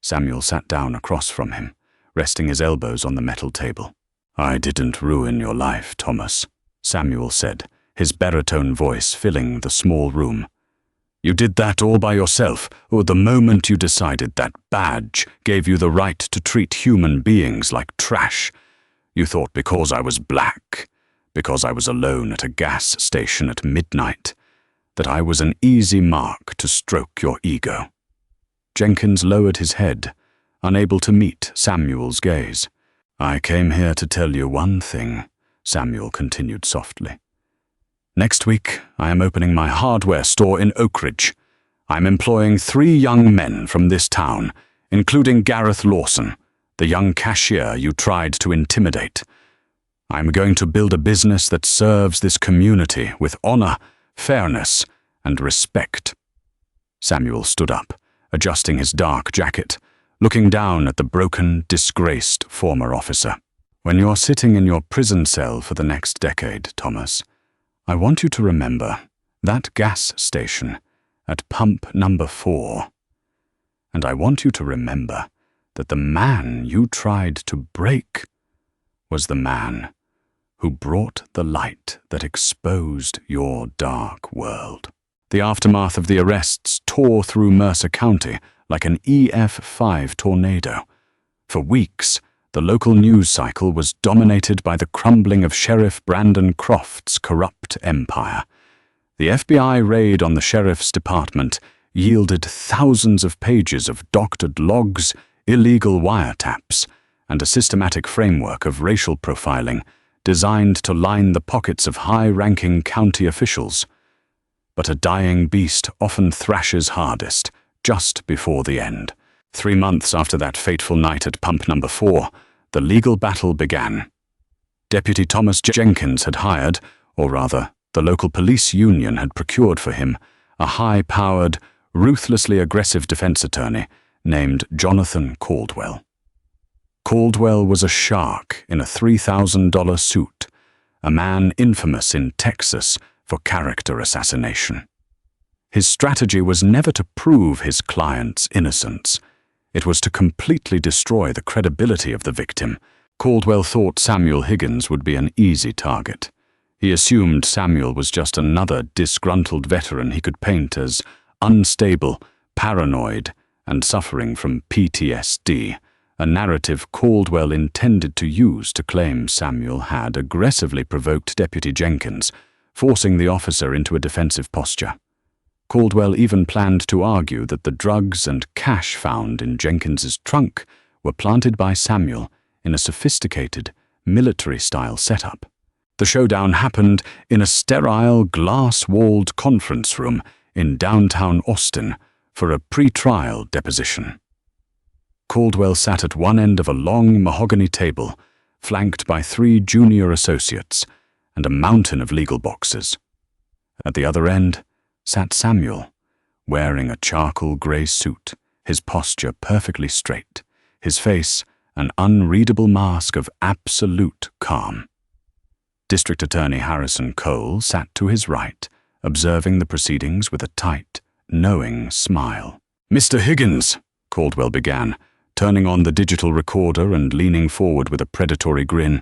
Samuel sat down across from him, resting his elbows on the metal table. "I didn't ruin your life, Thomas," Samuel said, his baritone voice filling the small room. "You did that all by yourself, or the moment you decided that badge gave you the right to treat human beings like trash. You thought because I was black, because I was alone at a gas station at midnight, that I was an easy mark to stroke your ego." Jenkins lowered his head, unable to meet Samuel's gaze. "I came here to tell you one thing," Samuel continued softly. "Next week, I am opening my hardware store in Oak Ridge. I'm employing 3 young men from this town, including Gareth Lawson, the young cashier you tried to intimidate. I'm going to build a business that serves this community with honor, fairness, and respect." Samuel stood up, adjusting his dark jacket, looking down at the broken, disgraced former officer. "When you're sitting in your prison cell for the next decade, Thomas, I want you to remember that gas station at pump number 4. And I want you to remember that the man you tried to break was the man who brought the light that exposed your dark world." The aftermath of the arrests tore through Mercer County like an EF5 tornado. For weeks, the local news cycle was dominated by the crumbling of Sheriff Brandon Croft's corrupt empire. The FBI raid on the sheriff's department yielded thousands of pages of doctored logs, illegal wiretaps, and a systematic framework of racial profiling designed to line the pockets of high-ranking county officials. But a dying beast often thrashes hardest just before the end. 3 months after that fateful night at pump number 4, the legal battle began. Deputy Thomas Jenkins had hired, or rather, the local police union had procured for him, a high-powered, ruthlessly aggressive defense attorney named Jonathan Caldwell. Caldwell was a shark in a $3,000 suit, a man infamous in Texas for character assassination. His strategy was never to prove his client's innocence. It was to completely destroy the credibility of the victim. Caldwell thought Samuel Higgins would be an easy target. He assumed Samuel was just another disgruntled veteran he could paint as unstable, paranoid, and suffering from PTSD, a narrative Caldwell intended to use to claim Samuel had aggressively provoked Deputy Jenkins, forcing the officer into a defensive posture. Caldwell even planned to argue that the drugs and cash found in Jenkins's trunk were planted by Samuel in a sophisticated, military-style setup. The showdown happened in a sterile, glass-walled conference room in downtown Austin for a pre-trial deposition. Caldwell sat at one end of a long mahogany table, flanked by 3 junior associates and a mountain of legal boxes. At the other end sat Samuel, wearing a charcoal grey suit, his posture perfectly straight, his face an unreadable mask of absolute calm. District Attorney Harrison Cole sat to his right, observing the proceedings with a tight, knowing smile. "Mr. Higgins," Caldwell began, turning on the digital recorder and leaning forward with a predatory grin.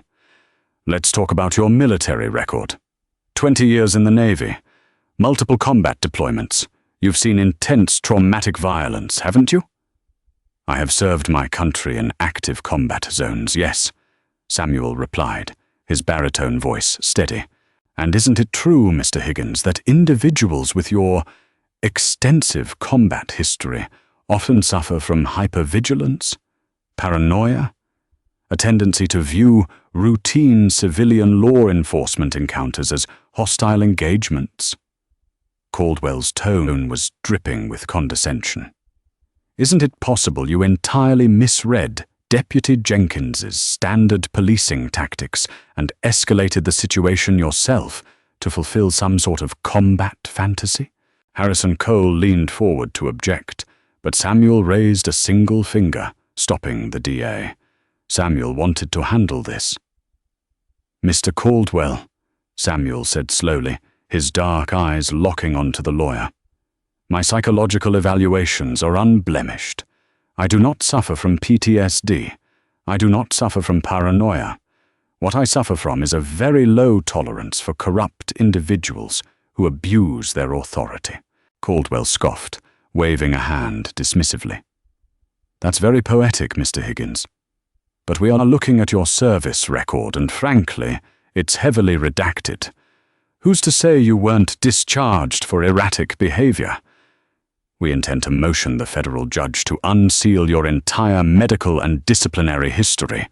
"Let's talk about your military record. 20 years in the Navy, multiple combat deployments. You've seen intense traumatic violence, haven't you?" "I have served my country in active combat zones, yes," Samuel replied, his baritone voice steady. "And isn't it true, Mr. Higgins, that individuals with your extensive combat history often suffer from hypervigilance, paranoia, a tendency to view routine civilian law enforcement encounters as hostile engagements?" Caldwell's tone was dripping with condescension. "Isn't it possible you entirely misread Deputy Jenkins's standard policing tactics and escalated the situation yourself to fulfill some sort of combat fantasy?" Harrison Cole leaned forward to object, but Samuel raised a single finger, stopping the DA. Samuel wanted to handle this. "Mr. Caldwell," Samuel said slowly, his dark eyes locking onto the lawyer, "my psychological evaluations are unblemished. I do not suffer from PTSD. I do not suffer from paranoia. What I suffer from is a very low tolerance for corrupt individuals who abuse their authority." Caldwell scoffed, waving a hand dismissively. "That's very poetic, Mr. Higgins. But we are looking at your service record, and frankly, it's heavily redacted. Who's to say you weren't discharged for erratic behavior? We intend to motion the federal judge to unseal your entire medical and disciplinary history.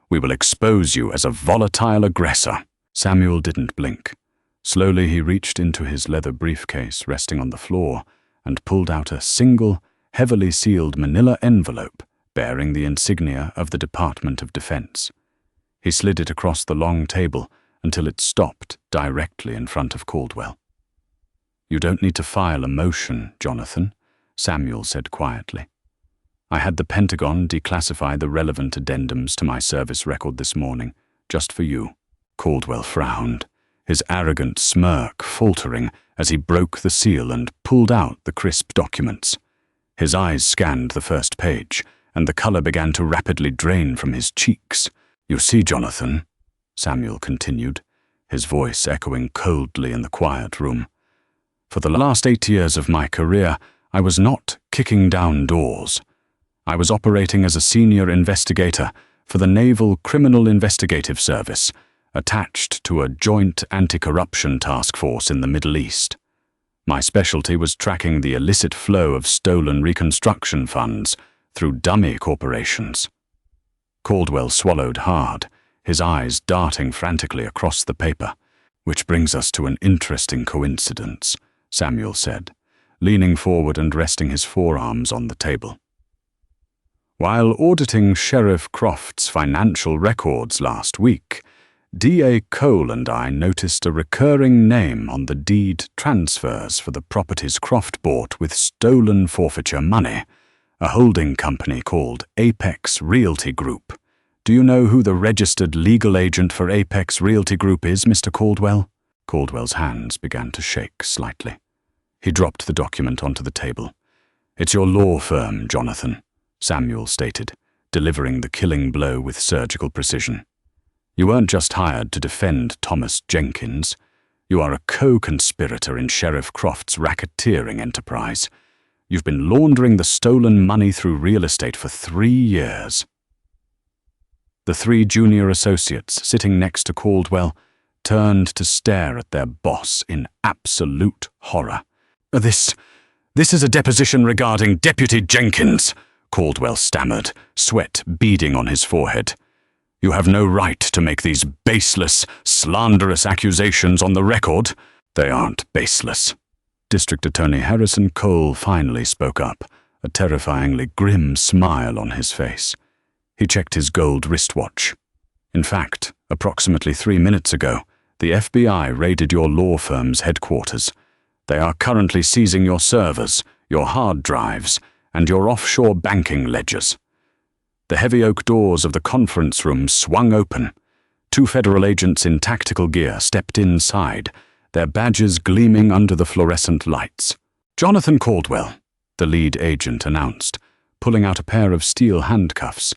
We will expose you as a volatile aggressor." Samuel didn't blink. Slowly he reached into his leather briefcase resting on the floor and pulled out a single, heavily sealed manila envelope bearing the insignia of the Department of Defense. He slid it across the long table until it stopped directly in front of Caldwell. "You don't need to file a motion, Jonathan," Samuel said quietly. "I had the Pentagon declassify the relevant addendums to my service record this morning, just for you." Caldwell frowned, his arrogant smirk faltering as he broke the seal and pulled out the crisp documents. His eyes scanned the first page, and the color began to rapidly drain from his cheeks. "You see, Jonathan," Samuel continued, his voice echoing coldly in the quiet room, "for the last 8 years of my career, I was not kicking down doors. I was operating as a senior investigator for the Naval Criminal Investigative Service, attached to a joint anti-corruption task force in the Middle East. My specialty was tracking the illicit flow of stolen reconstruction funds through dummy corporations." Caldwell swallowed hard, his eyes darting frantically across the paper. "Which brings us to an interesting coincidence," Samuel said, leaning forward and resting his forearms on the table. "While auditing Sheriff Croft's financial records last week, DA Cole and I noticed a recurring name on the deed transfers for the properties Croft bought with stolen forfeiture money, a holding company called Apex Realty Group. Do you know who the registered legal agent for Apex Realty Group is, Mr. Caldwell?" Caldwell's hands began to shake slightly. He dropped the document onto the table. "It's your law firm, Jonathan," Samuel stated, delivering the killing blow with surgical precision. "You weren't just hired to defend Thomas Jenkins. You are a co-conspirator in Sheriff Croft's racketeering enterprise. You've been laundering the stolen money through real estate for 3 years." The 3 junior associates sitting next to Caldwell turned to stare at their boss in absolute horror. This is a deposition regarding Deputy Jenkins," Caldwell stammered, sweat beading on his forehead. "You have no right to make these baseless, slanderous accusations on the record." "They aren't baseless." District Attorney Harrison Cole finally spoke up, a terrifyingly grim smile on his face. He checked his gold wristwatch. "In fact, approximately 3 minutes ago, the FBI raided your law firm's headquarters. They are currently seizing your servers, your hard drives, and your offshore banking ledgers." The heavy oak doors of the conference room swung open. 2 federal agents in tactical gear stepped inside, their badges gleaming under the fluorescent lights. "Jonathan Caldwell," the lead agent announced, pulling out a pair of steel handcuffs.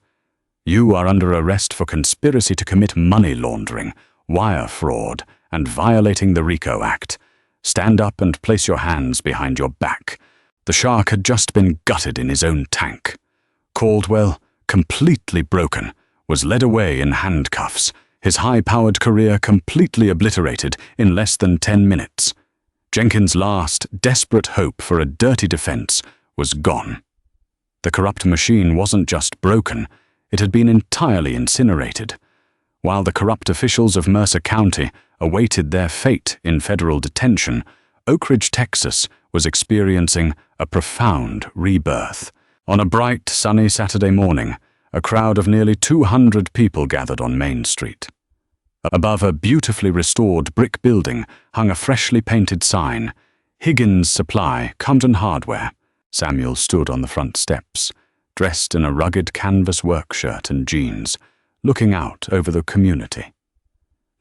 "You are under arrest for conspiracy to commit money laundering, wire fraud, and violating the RICO Act. Stand up and place your hands behind your back." The shark had just been gutted in his own tank. Caldwell, completely broken, was led away in handcuffs, his high-powered career completely obliterated in less than 10 minutes. Jenkins' last, desperate hope for a dirty defense was gone. The corrupt machine wasn't just broken, it had been entirely incinerated. While the corrupt officials of Mercer County awaited their fate in federal detention, Oak Ridge, Texas, was experiencing a profound rebirth. On a bright, sunny Saturday morning, a crowd of nearly 200 people gathered on Main Street. Above a beautifully restored brick building hung a freshly painted sign, "Higgins Supply, Compton Hardware." Samuel stood on the front steps, dressed in a rugged canvas work shirt and jeans, looking out over the community.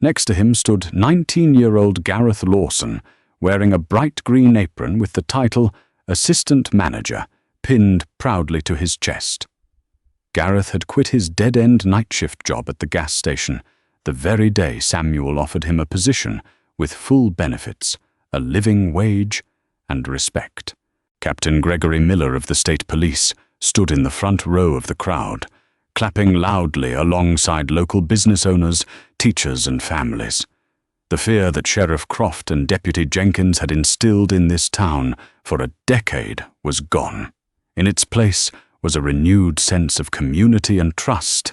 Next to him stood 19-year-old Gareth Lawson, wearing a bright green apron with the title Assistant Manager pinned proudly to his chest. Gareth had quit his dead-end night shift job at the gas station the very day Samuel offered him a position with full benefits, a living wage, and respect. Captain Gregory Miller of the State Police stood in the front row of the crowd, clapping loudly alongside local business owners, teachers, and families. The fear that Sheriff Croft and Deputy Jenkins had instilled in this town for a decade was gone. In its place was a renewed sense of community and trust,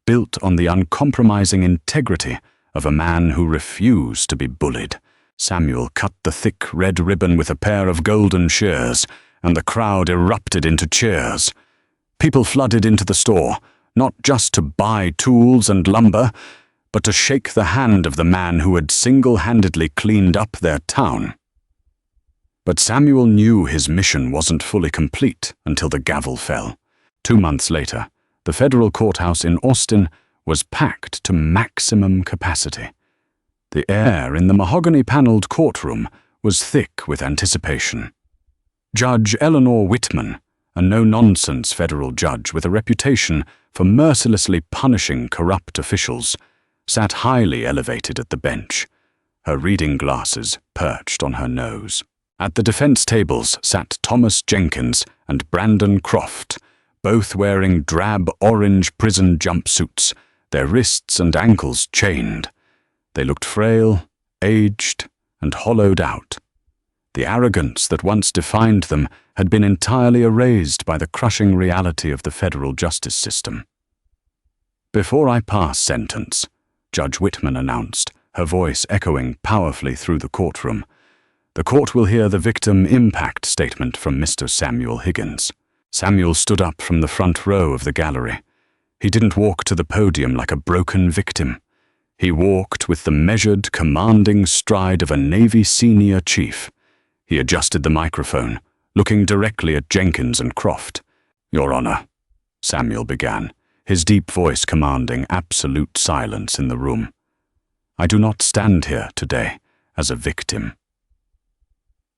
built on the uncompromising integrity of a man who refused to be bullied. Samuel cut the thick red ribbon with a pair of golden shears, and the crowd erupted into cheers. People flooded into the store, not just to buy tools and lumber, but to shake the hand of the man who had single-handedly cleaned up their town. But Samuel knew his mission wasn't fully complete until the gavel fell. 2 months later, the federal courthouse in Austin was packed to maximum capacity. The air in the mahogany-paneled courtroom was thick with anticipation. Judge Eleanor Whitman, a no-nonsense federal judge with a reputation for mercilessly punishing corrupt officials, sat highly elevated at the bench, her reading glasses perched on her nose. At the defense tables sat Thomas Jenkins and Brandon Croft, both wearing drab orange prison jumpsuits, their wrists and ankles chained. They looked frail, aged, and hollowed out. The arrogance that once defined them had been entirely erased by the crushing reality of the federal justice system. "Before I pass sentence," Judge Whitman announced, her voice echoing powerfully through the courtroom, "the court will hear the victim impact statement from Mr. Samuel Higgins." Samuel stood up from the front row of the gallery. He didn't walk to the podium like a broken victim. He walked with the measured, commanding stride of a Navy senior chief. He adjusted the microphone, looking directly at Jenkins and Croft. "Your Honor," Samuel began, his deep voice commanding absolute silence in the room. "I do not stand here today as a victim.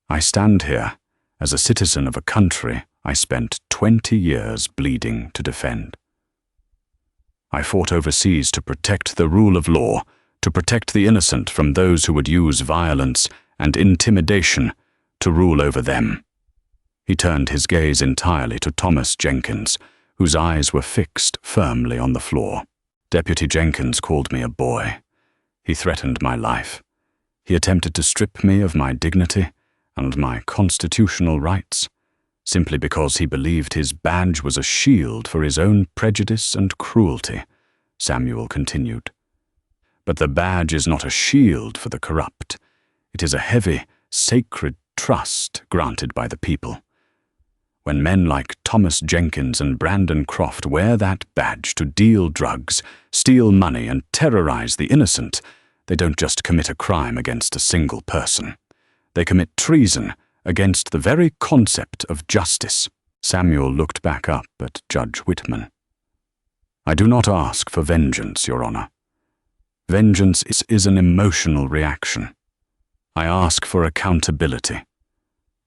I stand here as a citizen of a country I spent 20 years bleeding to defend. I fought overseas to protect the rule of law, to protect the innocent from those who would use violence and intimidation to rule over them." He turned his gaze entirely to Thomas Jenkins, whose eyes were fixed firmly on the floor. "Deputy Jenkins called me a boy. He threatened my life. He attempted to strip me of my dignity and my constitutional rights, simply because he believed his badge was a shield for his own prejudice and cruelty," Samuel continued. "But the badge is not a shield for the corrupt. It is a heavy, sacred trust granted by the people. When men like Thomas Jenkins and Brandon Croft wear that badge to deal drugs, steal money, and terrorize the innocent, they don't just commit a crime against a single person. They commit treason against the very concept of justice." Samuel looked back up at Judge Whitman. "I do not ask for vengeance, Your Honor. Vengeance is an emotional reaction. I ask for accountability.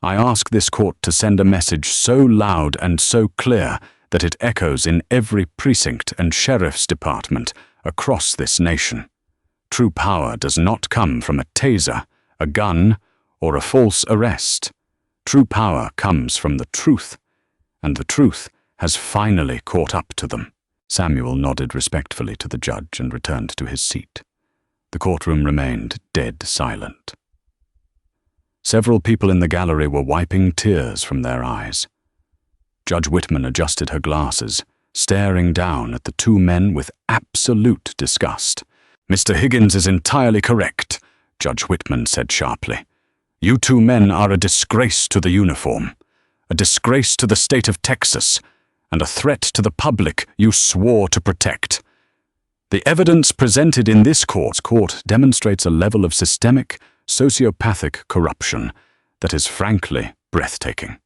I ask this court to send a message so loud and so clear that it echoes in every precinct and sheriff's department across this nation. True power does not come from a taser, a gun, or a false arrest. True power comes from the truth, and the truth has finally caught up to them." Samuel nodded respectfully to the judge and returned to his seat. The courtroom remained dead silent. Several people in the gallery were wiping tears from their eyes. Judge Whitman adjusted her glasses, staring down at the two men with absolute disgust. "Mr. Higgins is entirely correct," Judge Whitman said sharply. You two men are a disgrace to the uniform, a disgrace to the state of Texas, and a threat to the public you swore to protect. The evidence presented in this court demonstrates a level of systemic, sociopathic corruption that is frankly breathtaking.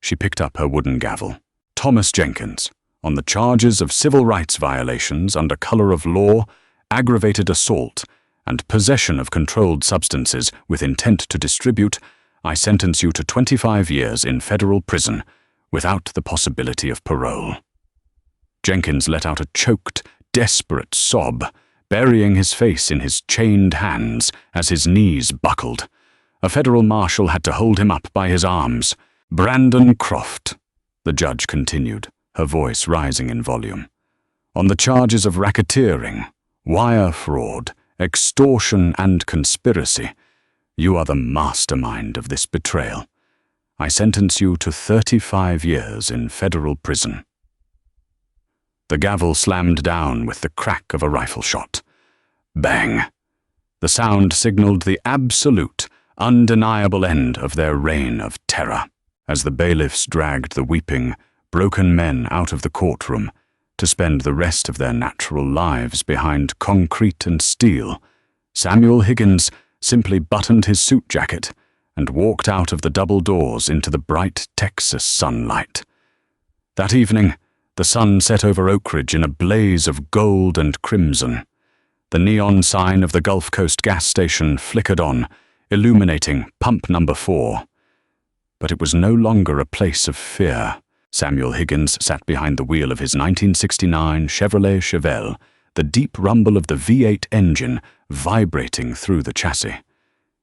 She picked up her wooden gavel. Thomas Jenkins, on the charges of civil rights violations under color of law, aggravated assault, and possession of controlled substances with intent to distribute, I sentence you to 25 years in federal prison without the possibility of parole. Jenkins let out a choked, desperate sob, burying his face in his chained hands as his knees buckled. A federal marshal had to hold him up by his arms. Brandon Croft, the judge continued, her voice rising in volume, on the charges of racketeering, wire fraud, extortion, and conspiracy. You are the mastermind of this betrayal. I sentence you to 35 years in federal prison. The gavel slammed down with the crack of a rifle shot. Bang! The sound signaled the absolute, undeniable end of their reign of terror. As the bailiffs dragged the weeping, broken men out of the courtroom to spend the rest of their natural lives behind concrete and steel, Samuel Higgins simply buttoned his suit jacket and walked out of the double doors into the bright Texas sunlight. That evening, the sun set over Oak Ridge in a blaze of gold and crimson. The neon sign of the Gulf Coast gas station flickered on, illuminating pump number 4. But it was no longer a place of fear. Samuel Higgins sat behind the wheel of his 1969 Chevrolet Chevelle, the deep rumble of the V8 engine vibrating through the chassis.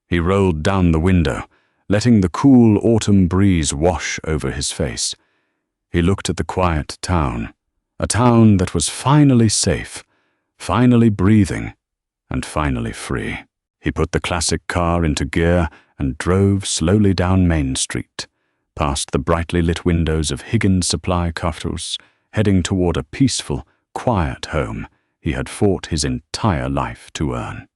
He rolled down the window, letting the cool autumn breeze wash over his face. He looked at the quiet town, a town that was finally safe, finally breathing, and finally free. He put the classic car into gear and drove slowly down Main Street, past the brightly lit windows of Higgins Supply Carters, heading toward a peaceful, quiet home he had fought his entire life to earn.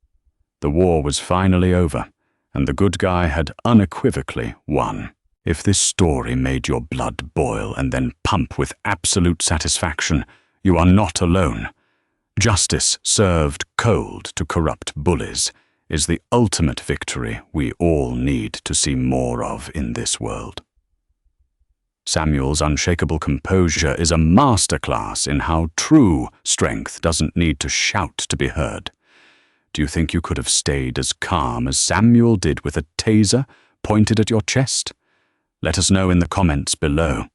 The war was finally over, and the good guy had unequivocally won. If this story made your blood boil and then pump with absolute satisfaction, you are not alone. Justice served cold to corrupt bullies is the ultimate victory we all need to see more of in this world. Samuel's unshakable composure is a masterclass in how true strength doesn't need to shout to be heard. Do you think you could have stayed as calm as Samuel did with a taser pointed at your chest? Let us know in the comments below.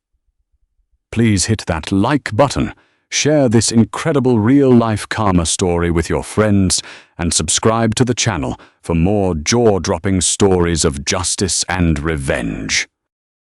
Please hit that like button, share this incredible real-life karma story with your friends, and subscribe to the channel for more jaw-dropping stories of justice and revenge.